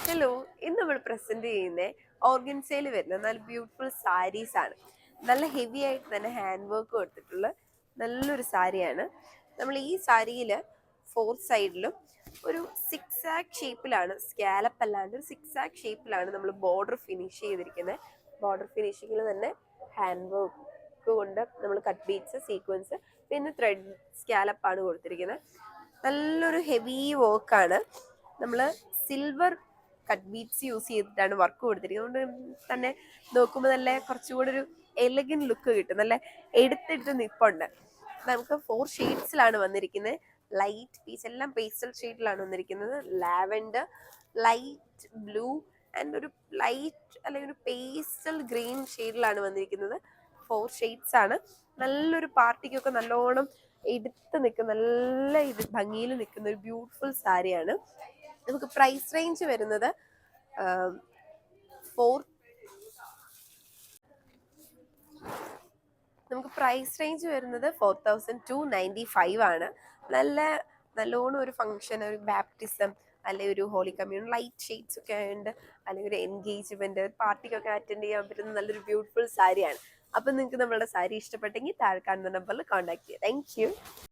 Hello, ഇന്ന് നമ്മൾ present ചെയ്യുന്ന ഓർഗൻസയിൽ വരുന്ന നല്ല ബ്യൂട്ടിഫുൾ സാരീസ് ആണ്. നല്ല ഹെവി ആയിട്ട് തന്നെ ഹാൻഡ് വർക്ക് കൊടുത്തിട്ടുള്ള നല്ലൊരു സാരിയാണ്. നമ്മൾ ഈ സാരിയിൽ ഫോർ സൈഡിലും ഒരു സിക്സ് ആക്ക് ഷേപ്പിലാണ്, സ്കാലപ്പ് അല്ലാണ്ട് ഒരു സിക്സ് ആക്ക് ഷേപ്പിലാണ് നമ്മൾ ബോർഡർ ഫിനിഷ് ചെയ്തിരിക്കുന്നത്. ബോർഡർ ഫിനിഷിങ്ങിൽ തന്നെ ഹാൻഡ് വർക്ക് കൊണ്ട് നമ്മൾ കട്ട് ബീഡ്സ്, സീക്വൻസ്, പിന്നെ ത്രെഡ് സ്കാലപ്പാണ് കൊടുത്തിരിക്കുന്നത്. നല്ലൊരു ഹെവി വർക്കാണ്. നമ്മൾ സിൽവർ കട്ട് ബീഡ്സ് യൂസ് ചെയ്തിട്ടാണ് വർക്ക് കൊടുത്തിരിക്കുന്നത്. അതുകൊണ്ട് തന്നെ നോക്കുമ്പോൾ നല്ല കുറച്ചുകൂടി ഒരു എലഗൻ ലുക്ക് കിട്ടും. നല്ല എടുത്തിട്ട് നിപ്പുണ്ട്. നമുക്ക് 4 ഷെയ്ഡ്സിലാണ് വന്നിരിക്കുന്നത്. ലൈറ്റ് പീച്ച്, എല്ലാം പേസ്റ്റൽ ഷെയ്ഡിലാണ് വന്നിരിക്കുന്നത്. ലാവൻഡർ, ലൈറ്റ് ബ്ലൂ ആൻഡ് ഒരു ലൈറ്റ് അല്ലെങ്കിൽ ഒരു പേസ്റ്റൽ ഗ്രീൻ ഷെയ്ഡിലാണ് വന്നിരിക്കുന്നത്. 4 ഷെയ്ഡ്സ് ആണ്. നല്ലൊരു പാർട്ടിക്കൊക്കെ നല്ലോണം എടുത്ത് നിൽക്കുന്ന, നല്ല ഭംഗിയിൽ നിൽക്കുന്ന ഒരു ബ്യൂട്ടിഫുൾ സാരിയാണ്. നമുക്ക് പ്രൈസ് റേഞ്ച് വരുന്നത് നമുക്ക് പ്രൈസ് റേഞ്ച് വരുന്നത് 4295 ആണ്. നല്ലോണം ഒരു ഫംഗ്ഷൻ, ഒരു ബാപ്റ്റിസം അല്ലെങ്കിൽ ഒരു ഹോളി കമ്മ്യൂൺ, ലൈറ്റ് ഷെയ്ഡ്സ് ഒക്കെ ഉണ്ട്, അല്ലെങ്കിൽ ഒരു എൻഗേജ്മെന്റ് പാർട്ടിക്കൊക്കെ അറ്റൻഡ് ചെയ്യാൻ പറ്റുന്ന നല്ലൊരു ബ്യൂട്ടിഫുൾ സാരിയാണ്. അപ്പം നിങ്ങൾക്ക് നമ്മളുടെ സാരി ഇഷ്ടപ്പെട്ടെങ്കിൽ താഴെ കാണുന്ന നമ്പറിൽ കോൺടാക്ട് ചെയ്യാം. Thank you.